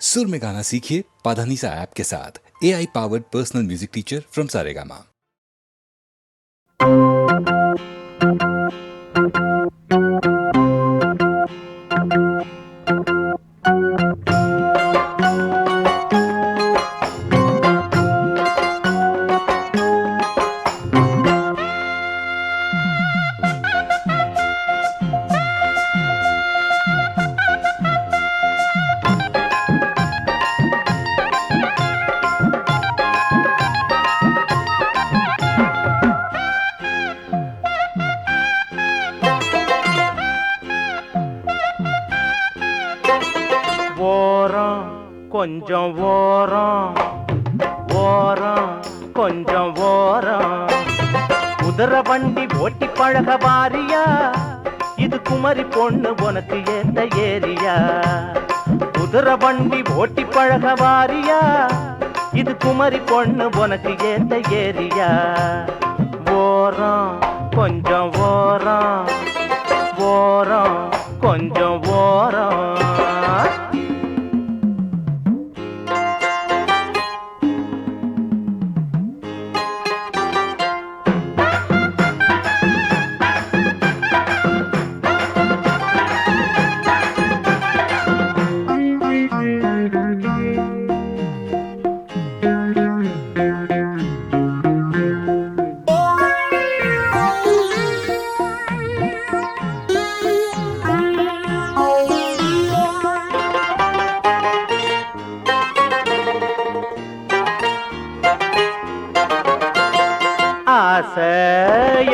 सुर में गाना सीखिए पाधानीसा ऐप के साथ। AI powered personal music teacher from Saregama. கொஞ்சம் ஓரம் ஓரம் கொஞ்சம் ஓரம் குதிரை வண்டி ஓட்டி பழக வாரியா, இது குமரி பொண்ணு உனக்கு ஏத்த ஏரியா. குதிரை வண்டி ஓட்டி பழக வாரியா, இது குமரி பொண்ணு உனக்கு ஏத்த ஏரியா. ஓரம் கொஞ்சம் ஓரம் ஓரம் கொஞ்சம் ஓரம்.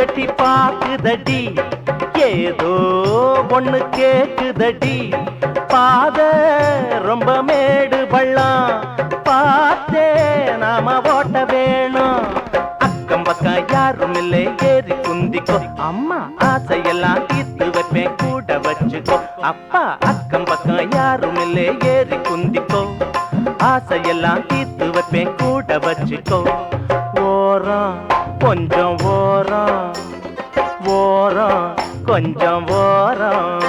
எட்டி பாக்குதடி, ஏதோ ஒண்ணு கேக்குதடி. பாத ரொம்ப மேடு பள்ளம் பார்த்தே நாம ஓட்ட வேணும். அக்கம் பக்கம் யாரும் இல்லை, ஏறி குந்திக்கோ. அம்மா ஆசையெல்லாம் தீர்த்து வைப்பேன், கூட வச்சுக்கோ. அப்பா அக்கம் பக்கம் யாரும் இல்லை, ஏறி குந்திக்கோ. ஆசையெல்லாம் தீர்த்து வைப்பேன், கூட வச்சுக்கோ. ஓரம் கொஞ்சம் ஓரம் ஓரம் கொஞ்சம் ஓரம்.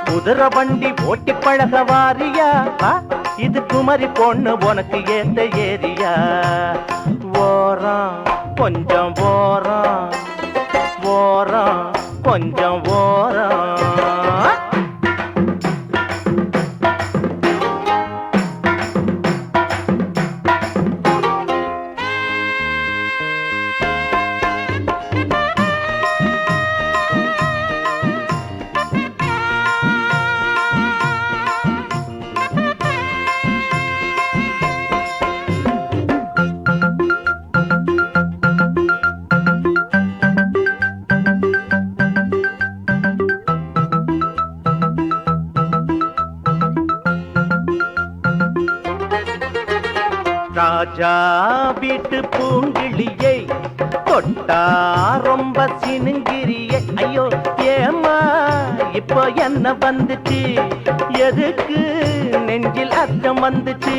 குதிரை வண்டி ஓட்டி பழக வாரியா, இது குமரி பொண்ணு உனக்கு ஏத்த ஏரியா. ஓரம் கொஞ்சம் ஓரம் ஓரம் கொஞ்சம் ஓரம். ராஜா வீட்டு பூங்கிளியை தொட்டா ரொம்ப சினுங்கிரியே. ஐயோ ஏமா இப்போ என்ன வந்துச்சு, எதுக்கு நெஞ்சில் அச்சம் வந்துச்சு.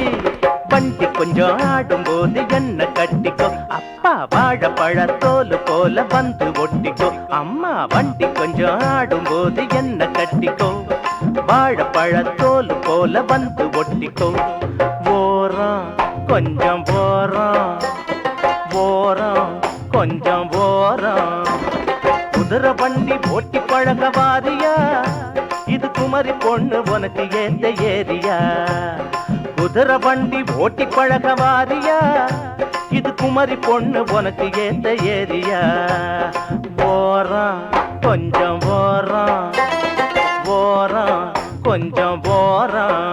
வண்டி கொஞ்சம் ஆடும்போது என்ன கட்டிக்கோ. அப்பா வாழைப்பழ தோல் போல வந்து ஒட்டிக்கோ. அம்மா வண்டி கொஞ்சம் ஆடும்போது என்ன கட்டிக்கோ. வாழைப்பழ தோல் போல வந்து ஒட்டிக்கோ. ஓரம் கொஞ்சம் ஓரம் ஓரம் கொஞ்சம் ஓரம். குதிரை வண்டி ஓட்டி பழக வாரியா, இது குமரி பொண்ணு உனக்கு ஏத்த ஏரியா. குதிரை வண்டி ஓட்டி பழக வாரியா, இது குமரி பொண்ணு உனக்கு ஏத்த ஏரியா. ஓரம் கொஞ்சம் ஓரம் ஓரம் கொஞ்சம் ஓரம்.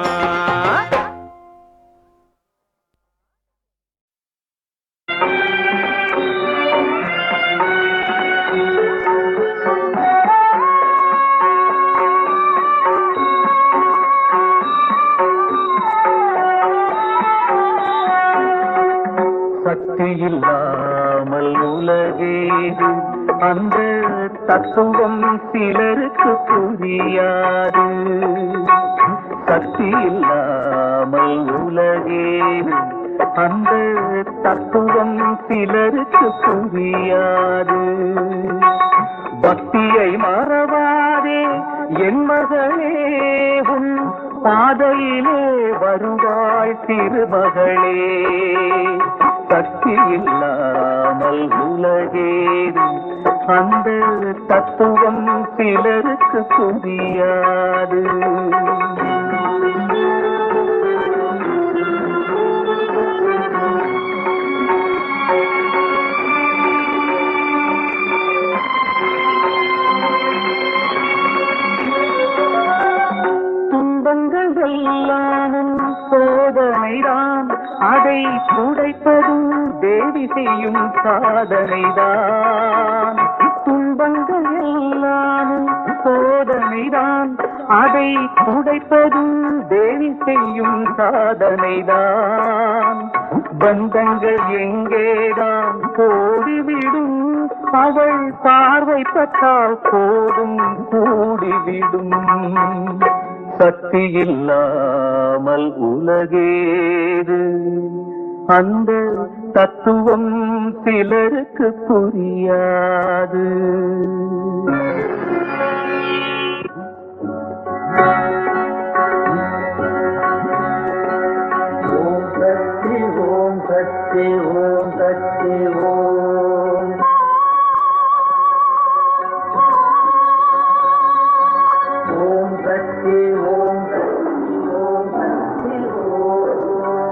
சக்தி இல்லாமல் உலகேது, அந்த தத்துவம் சிலருக்கு புரியாது. சக்தி இல்லாமல் உலகேது, அந்த தத்துவம் சிலருக்கு புரியாது. பக்தியை மறவாதே என் மகளே, உன் பாதையிலே வருக வாழ் திருமகளே சக்தி இல்லாமல் உலகேது அந்த தத்துவம் சிலருக்கு புரியாது துன்பங்கள் எல்லாமும் சோதனைதான் அதை துடைப்பதும் தேவி செய்யும் சாதனைதான் துன்பங்கள் எல்லாமும் சோதனைதான் அதை துடைப்பதும் தேவி செய்யும் சாதனைதான் பந்தங்கள் எங்கேதான் போடிவிடும் அவள் பார்வை பட்டால் போதும் கூடிவிடும் சக்தி இல்லாமல் உலகேது அந்த தத்துவம் சிலருக்கு புரியாது ஓம் சக்தி ஓம் சக்தி ஓம் சக்தி ஓம் ஓம் சக்தி ஓம் சக்தி ஓம் சக்தி ஓம்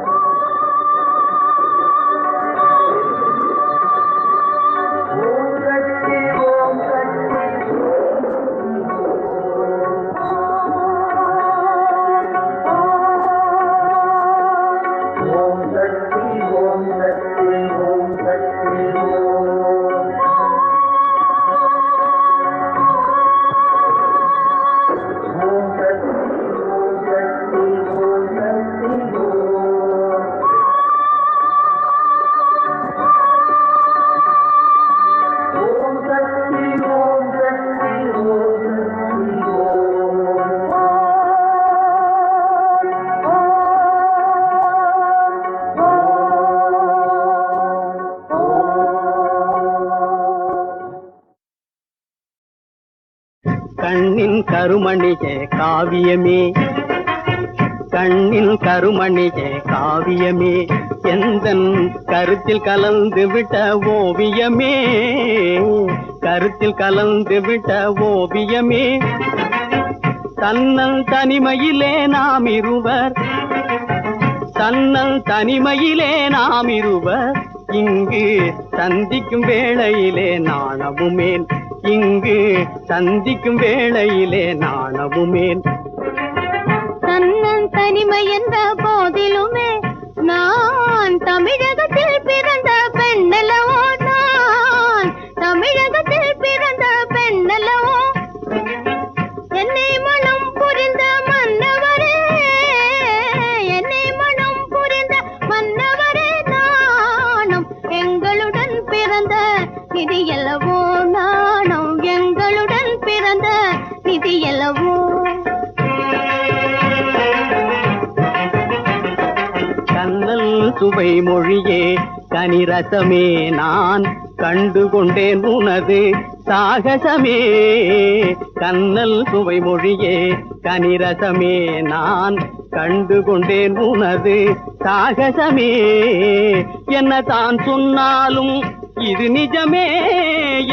சக்தி ஓம் சக்தி ஓம் சக்தி ஓம் சக்தி ஓம் சக்தி கண்ணின் கருமணியே காவியமே கண்ணின் கருமணியே காவியமே எந்தன் கருத்தில் கலந்து விட்ட ஓவியமே கருத்தில் கலந்து விட்ட ஓவியமே தன்னல் தனிமையிலே நாம் இருவர் தன்னல் தனிமையிலே நாம் இருவர் இங்கு சந்திக்கும் வேளையிலே நாணவுமேன் இங்கு சந்திக்கும் வேளையிலே நாணவுமேன் தன்னன் தனிமை என்ற போதிலுமே நான் தமிழகத்தில் பிறந்த பெண்ணல்லவோ நான் தமிழகத்தில் பிறந்த பெண்ணல்லவோ என்னை மனம் புரிந்த மன்னவரே என்னை மனம் புரிந்த மன்னவரே நானும் எங்களுடன் பிறந்த நிதி எல்லவோ நானும் எங்களுடன் பிறந்த நிதி எல்லவோ கண்ணல் சுவை மொழியே கனிரசமே நான் கண்டு கொண்டேன் உனது சாகசமே கண்ணல் சுவை மொழியே கனிரசமே நான் கண்டு கொண்டேன் உனது சாகசமே என்னதான் சொன்னாலும் இது நிஜமே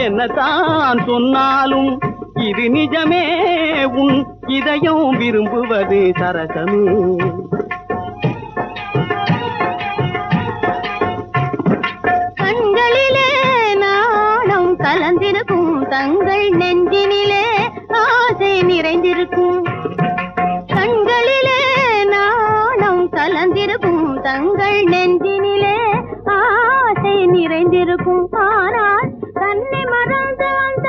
என்னதான் சொன்னாலும் இது நிஜமே உன் இதயம் விரும்புவது சரசமே கண்களிலே நாணம் கலந்திருக்கும் தங்கள் நெஞ்சினிலே ஆசை நிறைந்திருக்கும் கண்களிலே நாணம் கலந்திருக்கும் தங்கள் நெஞ்சினிலே ஆசை நிறைந்திருக்கும் ஆனால் தன்னை மறந்து அந்த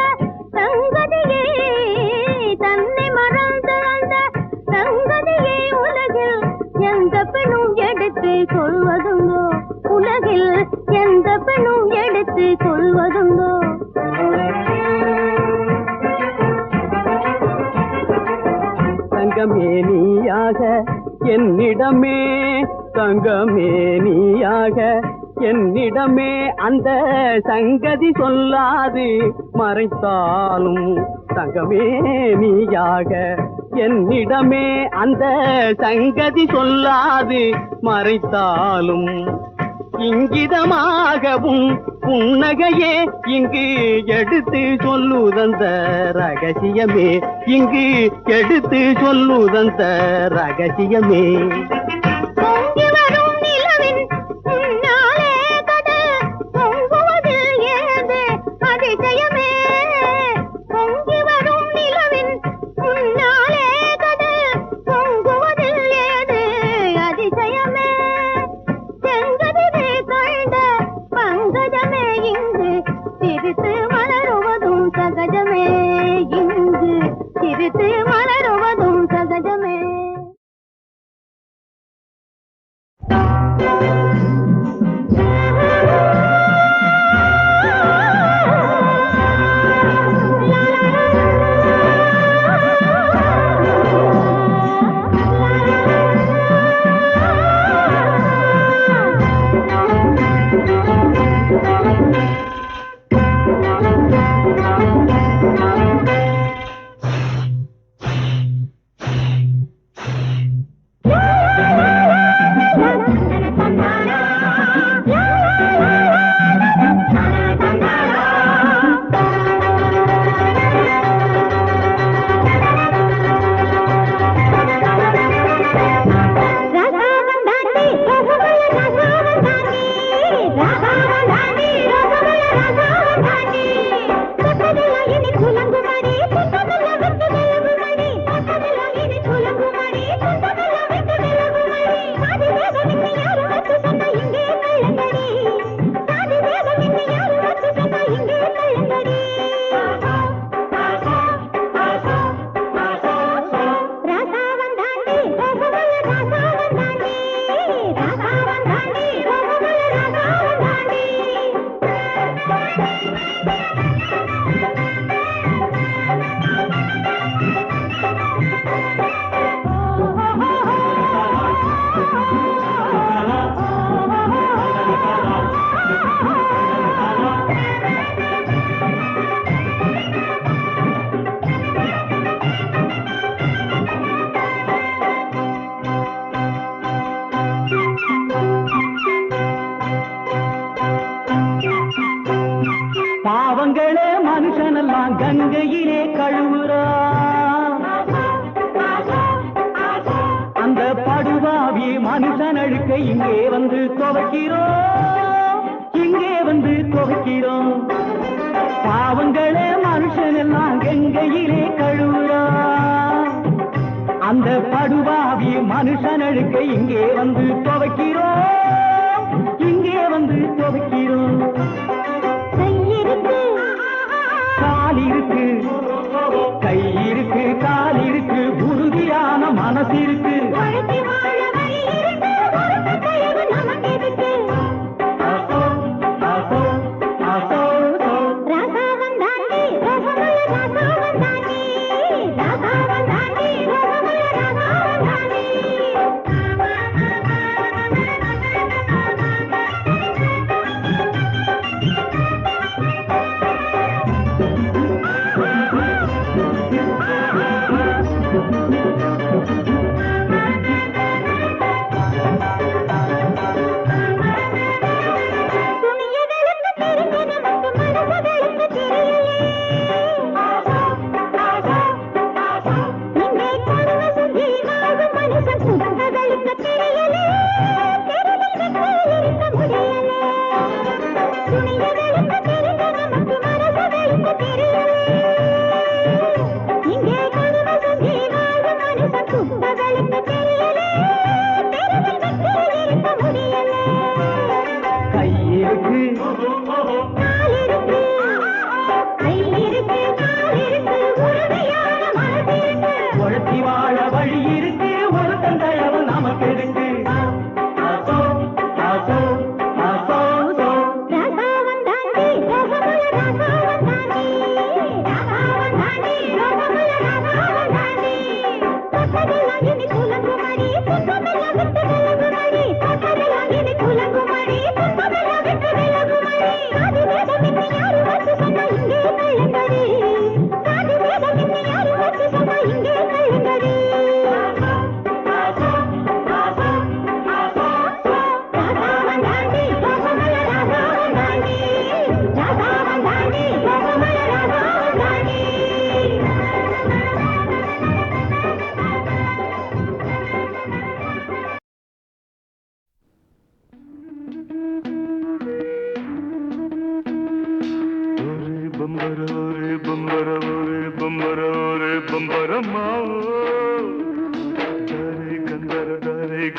சங்கதியே தன்னை மறந்து அந்த சங்கதியை உலகில் எந்த பெண்ணும் எடுத்து சொல்வதுண்டோ உலகில் எந்த பெண்ணும் எடுத்து சொல்வதுண்டோ தங்கமே நீயாக என்னிடமே தங்கமே நீயாக என்னிடமே அந்த சங்கதி சொல்லாது மறைத்தாலும் தங்கமே நீயாக என்னிடமே அந்த சங்கதி சொல்லாது மறைத்தாலும் இங்கிதமாகவும் புன்னகையே இங்கு எடுத்து சொல்லுதந்த ரகசியமே, இங்கு எடுத்து சொல்லுதந்த ரகசியமே. பொங்கி வரும் நிலவின் முன்னாலே கடல் பொங்குவதில் ஏது அதிசயமே. பொங்கி வரும் நிலவின் முன்னாலே கடல் பொங்குவதில் ஏது அதிசயமே. செங்கதிரை கண்ட பங்கஜமே இங்கு சிரித்து மலருவதும் சகஜமே, இங்கு சிரித்து மலருவதும் சகஜமே. பாவங்களே மனுஷனெல்லாம் கங்கையிலே கழுவுறான், அந்த படுவாவி மனுஷன் அழுக்க இங்கே வந்து துவைக்கிறோம், இங்கே வந்து துவைக்கிறோம். பாவங்களே மனுஷனெல்லாம் கங்கையிலே கழுவுறான், அந்த படுவாவி மனுஷன் அழுக்க இங்கே வந்து துவைக்கிறோம், இங்கே வந்து துவைக்கிறோம். கால் இருக்கு, கை இருக்கு, கால் இருக்கு, உறுதியான மனசு இருக்கு.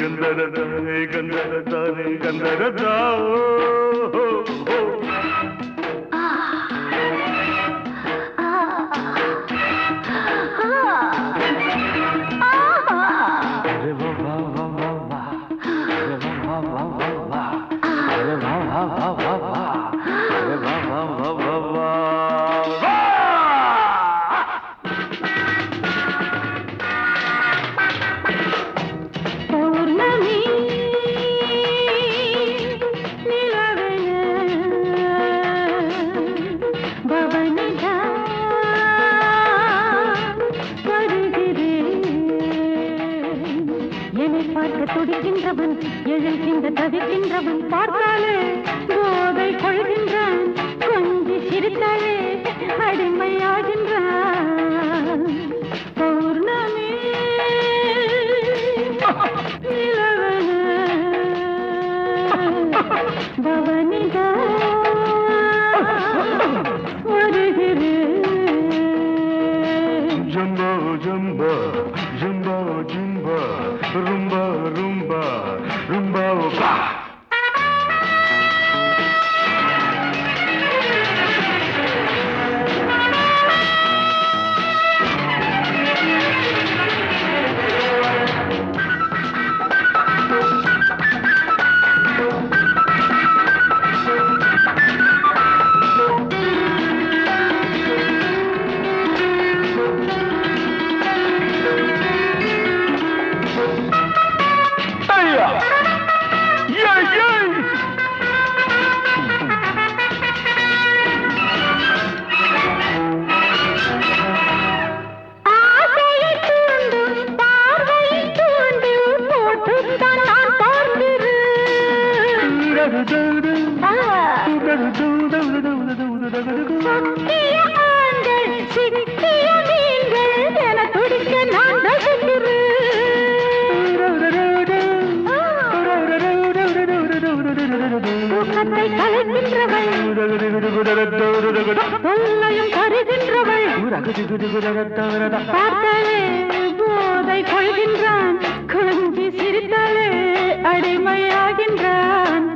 ಗಂಧರದಾರೆ ಗಂಧರದಾರೆ ಗಂಧರದ துடிக்கின்றவன் எழுகின்ற தவிக்கின்றவன் பார்த்தாலே போதை கொள்கின்றான் கொஞ்சி சிரித்தாலே அடிமையாகின்றான் பௌர்ணமி நிலவன பவனிதா வருகிறேன் ஜம்பா ஜம்பா ஜம்பா ஜம்பா rumba rumba rumba ba போதை கொள்கின்றான் கொஞ்சி சிரித்தாலே அடிமையாகின்றான்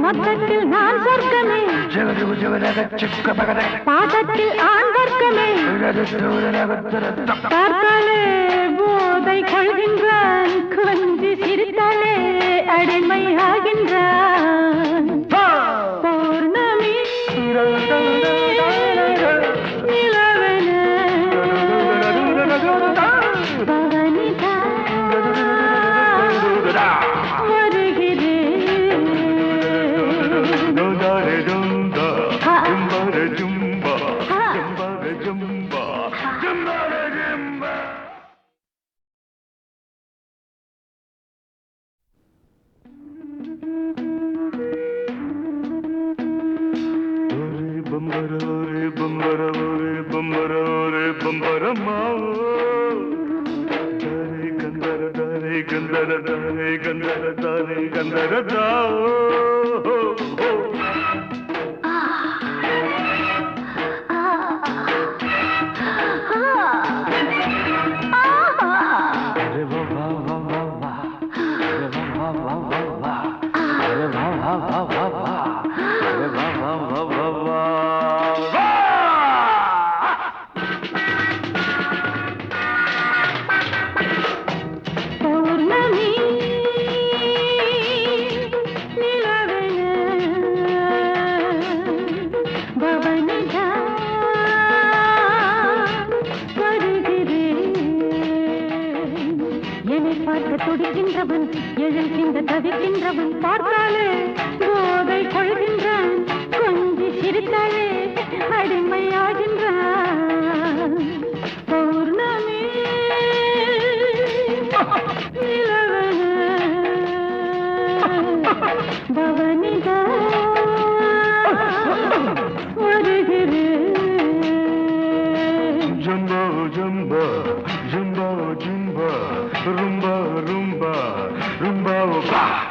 மொத்தத்தில் நான் சொர்க்கமே பாதத்தில் ஆண் வர்க்கமே பார்த்தாலே போதை கொள்கின்றான் கொஞ்சி சிரித்தாலே அடிமையாகின்றான் பௌர்ணமி நிலவன பவனிதா பௌர்ணமி எழில் சிந்த தவிக்கின்றவன் பார்த்தாலே போதை கொள்கின்றான் கொஞ்சி சிரித்தாலே அடிமையாகின்றான் பௌர்ணமி நிலவன பவனிதா Jumbo, jumbo, jumbo, jumbo, rumba, rumba, rumba, ba.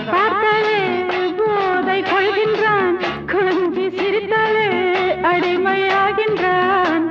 பார்த்தாலே போதை கொள்கின்றான் கொஞ்சி சிரித்தாலே அடிமையாகின்றான்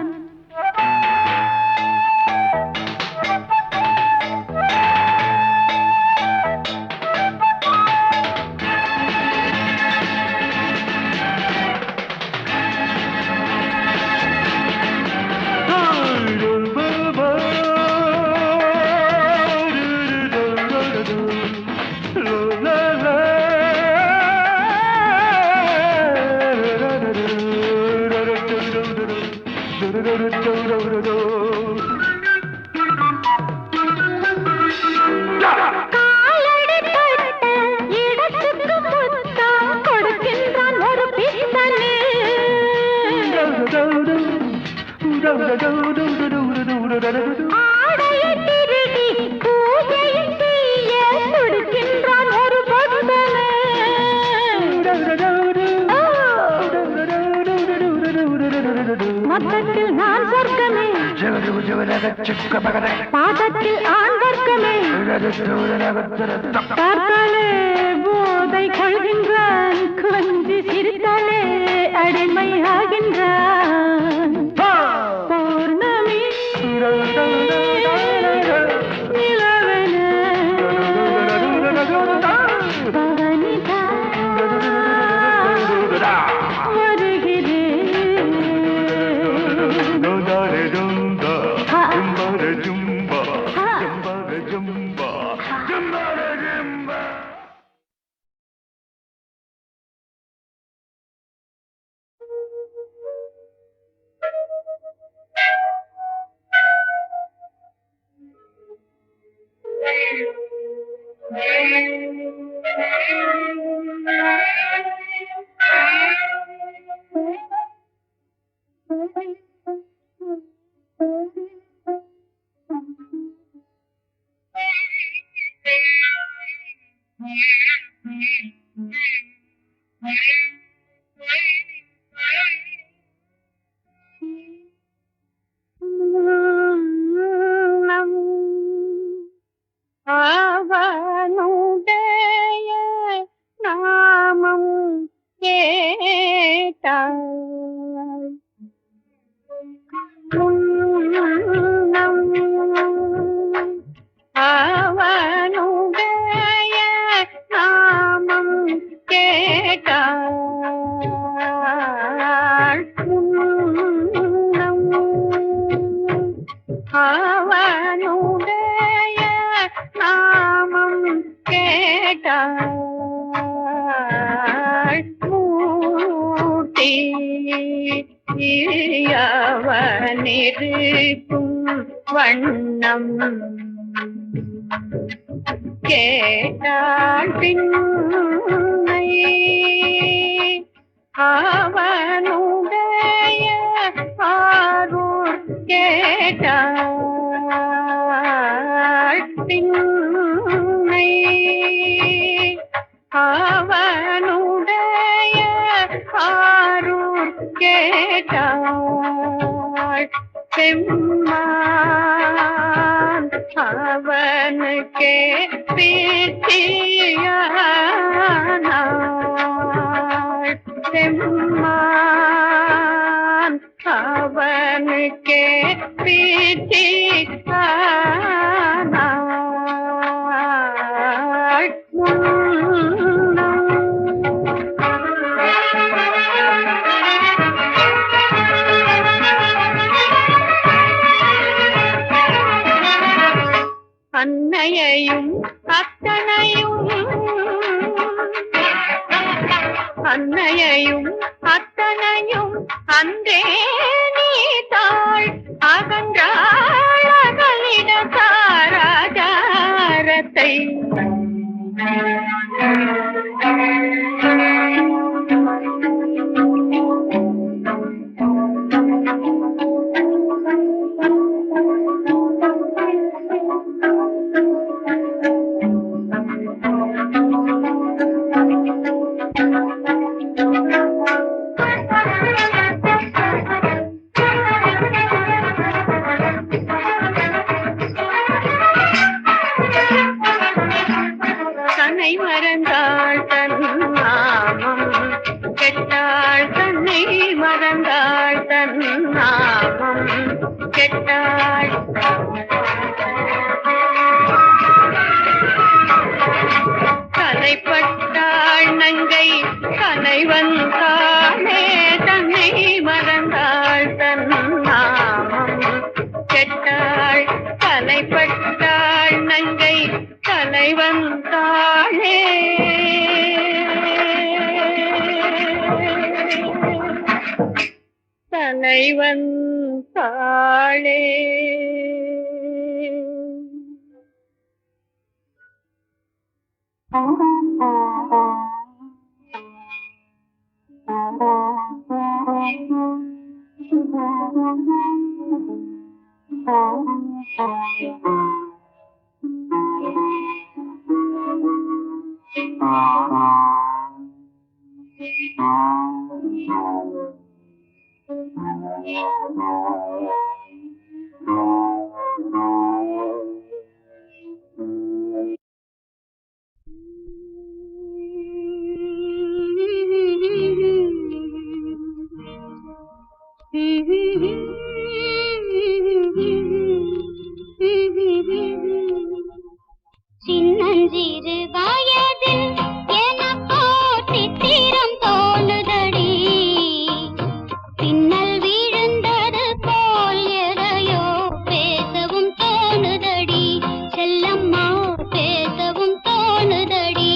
மொத்தத்தில் நான் சொர்க்கமே பாதத்தில் ஆண் வர்க்கமே பார்த்தாலே போதை கொள்கின்றான் கொஞ்சி சிரித்தாலே அடிமையாகின்றான் பௌர்ணமி நிலவன பவனிதா வண்ணம் கேட்டாள் பின்னை அவனுடைய ஆரூர் கேட்டாள் பின்னை அவனுடைய ஆரூர் கேட்டாள் செம்மான் அவனுக்கே பிச்சியானாள் செம்மான் அவனுக்கே பிச்சியானாள் அன்னையையும் அத்தனையும் அன்னையையும் அத்தனையும் அன்றே நீ தாள் அகன்றாள் அகலிட தாராஜாரத்தை தன்னை மறந்தாள் தன் நாமம் கெட்டாள் தன்னை மறந்தாள் தன் நாமம் கெட்டாள் தலைப்பட்டாள் நங்கை தலைவன் தானே தன்னை மறந்தாள் தன் நாமம் கெட்டாள் தலைப்பட்டாள் நங்கை தலைவன் தானே தலைவன் தாளே சின்னஞ்சிறு வயதில் எனக்கோ சித்திரம் தோணுதடி பின்னல் விழுந்தது போல் எதையோ பேசவும் தோணுதடி செல்லம்மா பேசவும் தோணுதடி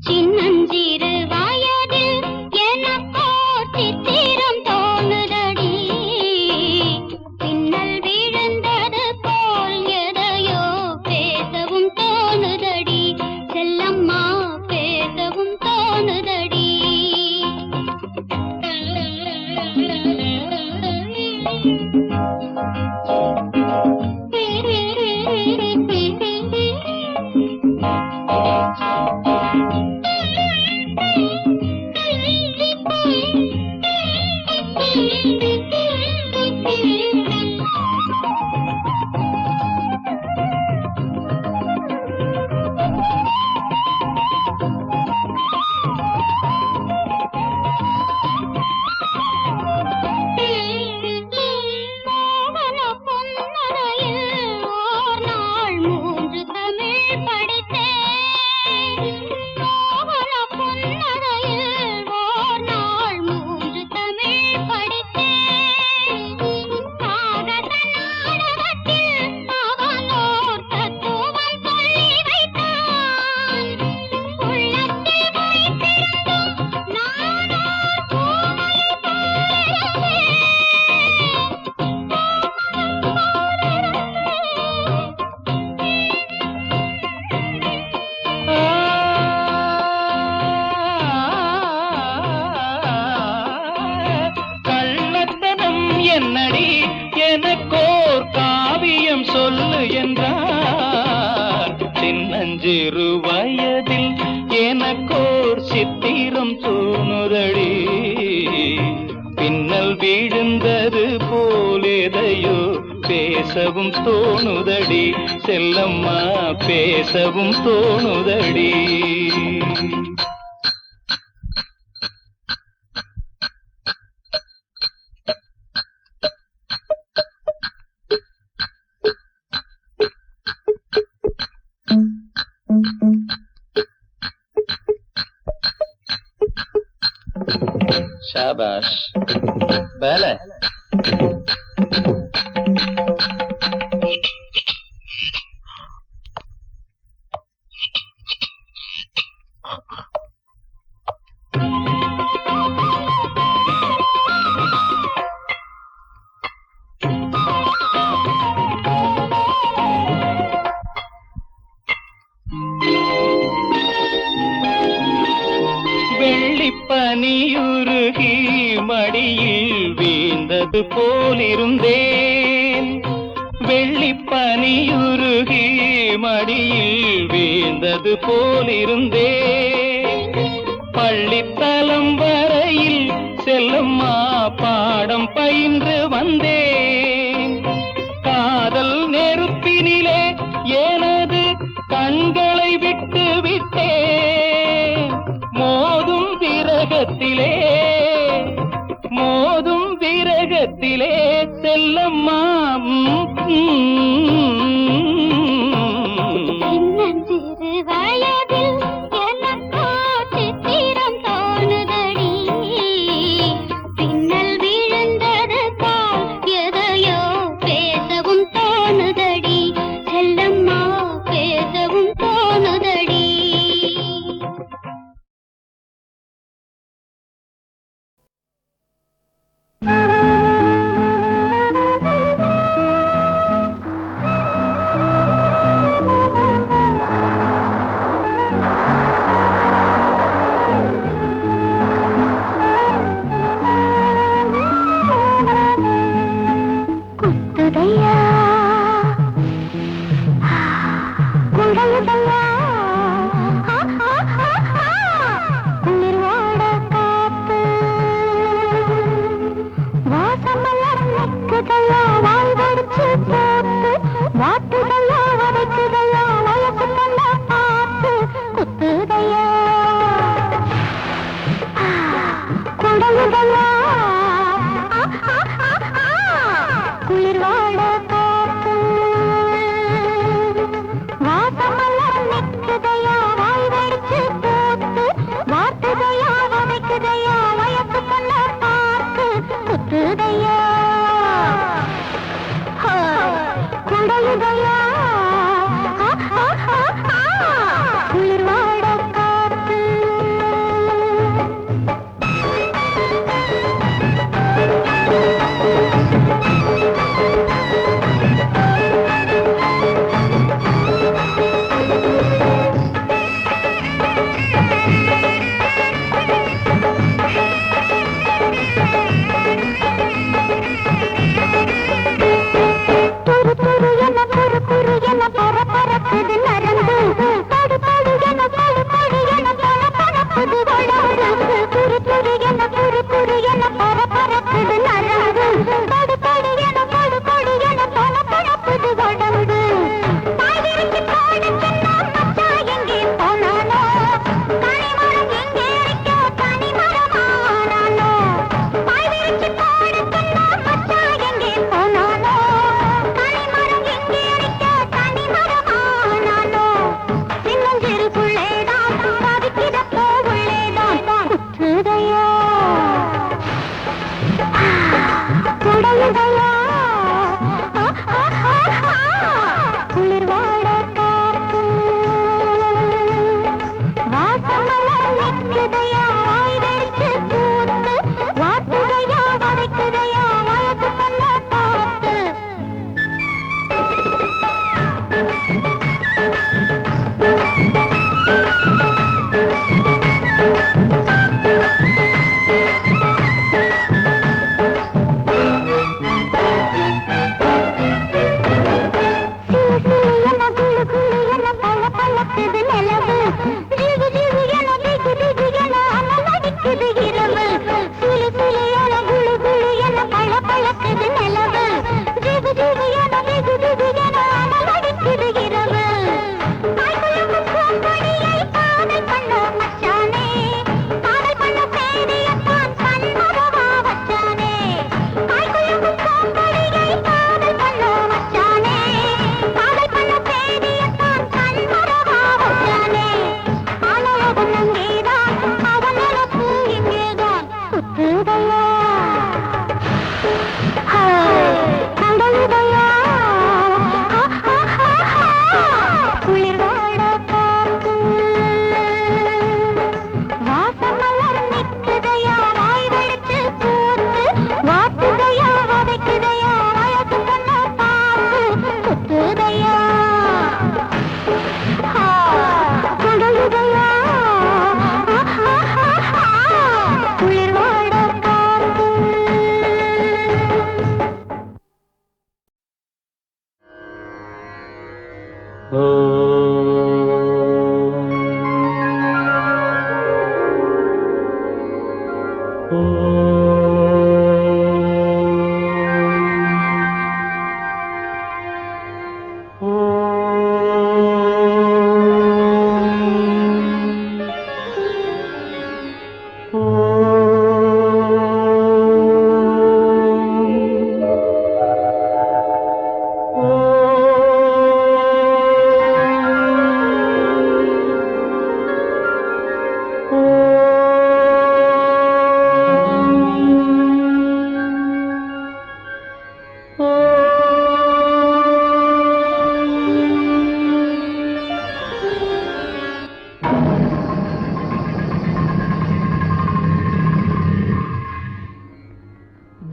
சின்னஞ்சிறு வயதில் எனக்கோ சித்திரம் தோணுதடி பின்னல் விழுந்தது போல் எதையோ பேசவும் தோணுதடி செல்லம்மா பேசவும் தோணுதடி மோகன பொன்னரையில் ஓர் நாள் 3 தமிழ் படித்தேன் மோகன பொன்னரையில் ஓர் நாள் 3 தமிழ் படித்தேன் எனக்கோர் காவியம் சொல்லு என்றார். சின்னஞ்சிறு வயதில் எனக்கோர் சித்திரம் தோணுதடி. பின்னல் விழுந்தது போலேதையோ பேசவும் தோணுதடி. செல்லம்மா பேசவும் தோணுதடி. शाबाश पहले பனியுருகி மடியில் வீழ்ந்தது போலிருந்தேன். வெள்ளிப்பனியுருகி மடியில் வீழ்ந்தது போலிருந்தேன். பள்ளித்தலம் வரையில் செல்லம்மா பாடம் பயின்று வந்தேன். காதல் நெருப்பினிலே எனது கண்களை விட்டு விட்டேன். மோதும் விரகத்திலே செல்லம்மா. சின்னஞ்சிறு வயதில் எனக்கோ சித்திரம் தோணுதடி. பின்னல் விழுந்தது போல் எதையோ பேசவும் தோணுதடி. செல்லம்மா பேசவும் தோணுதடி. குத்துதையா குழையுதையா குளிர்வாட காத்து வாசமலர் நிற்குதையா. வாய் வடிச்சு போத்து வாட்டுதையா வதைக்குதையா. வயசு கண்ண பார்த்து குத்துதையா குழையுதையா குளிர்வாட காத்து வாசமலர் நிற்குதையா. வாய் வடிச்சு போத்து வாட்டுதையா வதைக்குதையா. வயசு கண்ண பார்த்து குத்துதையா குழையுதையா குளிர்வாட காத்து.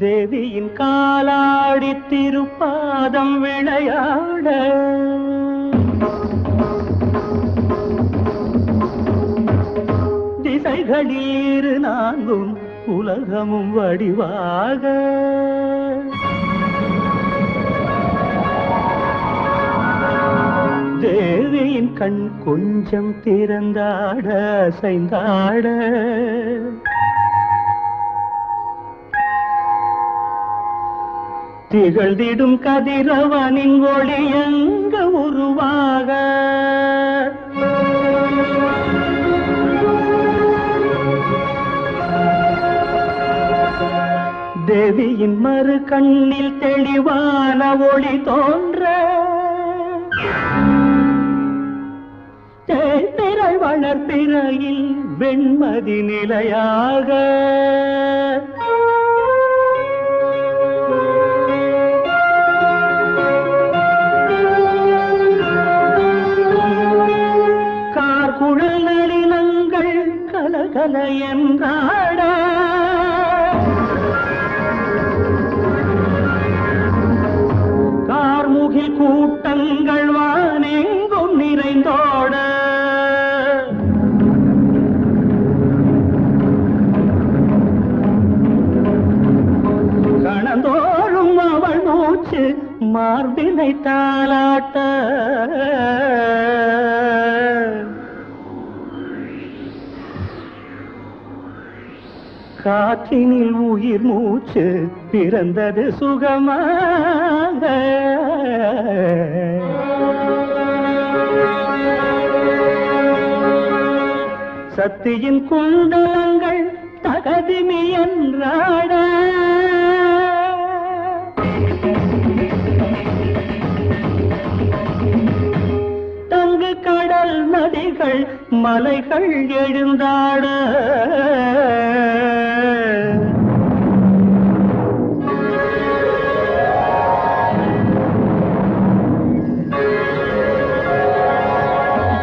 தேவியின் காலாடி திருப்பாதம் விளையாட திசைகளில் நான்கும் உலகமும் வடிவாக தேவியின் கண் கொஞ்சம் திறந்தாட அசைந்தாட திகழ்ந்திடும் கதிரவனின் ஒளி எங்க உருவாக தேவியின் மறு கண்ணில் தெளிவான ஒளி தோன்ற தேய்திரள் வளர்ப்பிறையில் வெண்மதி நிலையாக கார்குழல் நளினங்கள் கலகல என்றாட கார்முகில் கூட்டங்கள் வானெங்கும் நிறைந்தோட கணந்தோறும் அவள் மூச்சு மார்பினை தாளாட்ட காற்றினில் உயிர் மூச்சு பிறந்தது சுகமாக சக்தியின் குண்டலங்கள் தகதிமி என்றாட தங்கு கடல் நதிகள் மலைகள் எழுந்தாட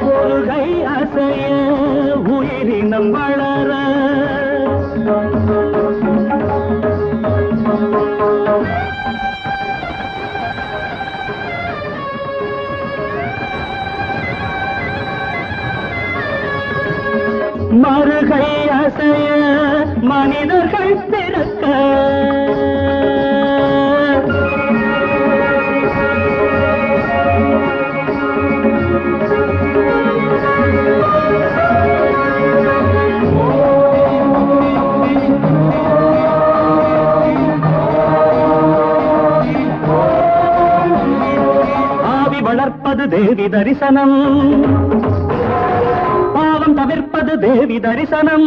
கொள்கை அசைய உயிரினம் வளர மறுகை அசைய மனிதர்கள் பிறக்க ஆவி வளர்ப்பது தேவி தரிசனம் பாவம் தவிர்ப்பது தேவி தரிசனம்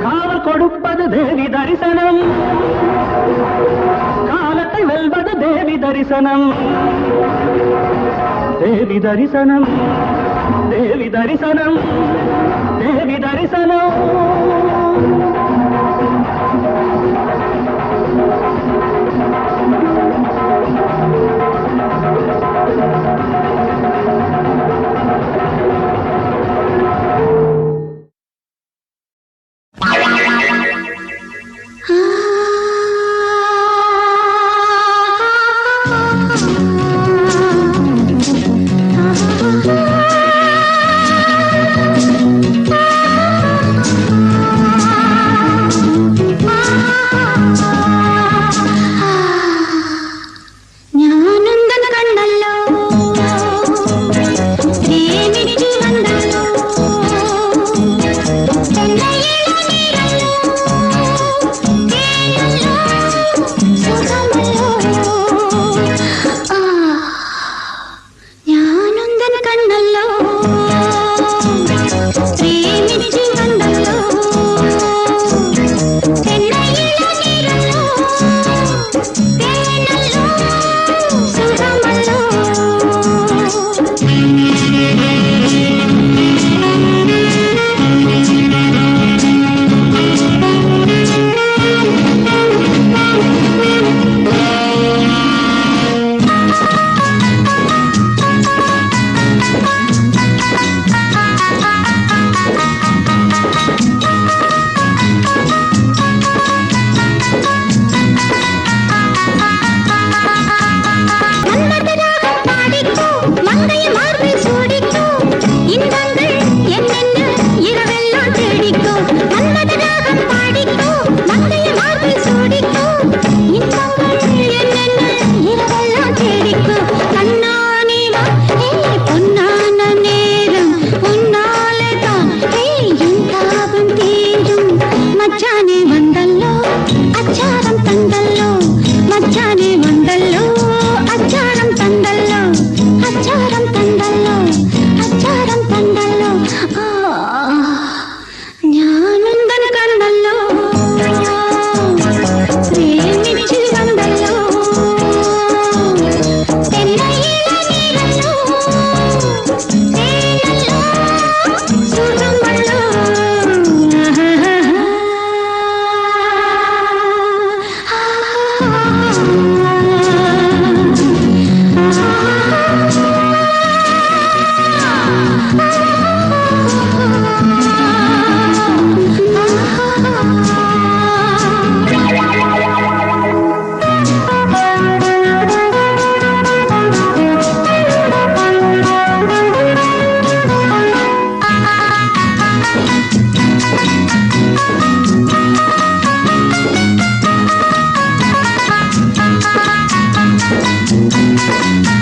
காவல் கொடுப்பது தேவி தரிசனம் காலத்தை வெல்வது தேவி தரிசனம் தேவி தரிசனம் தேவி தரிசனம் தேவி தரிசனம் Ah Thank you.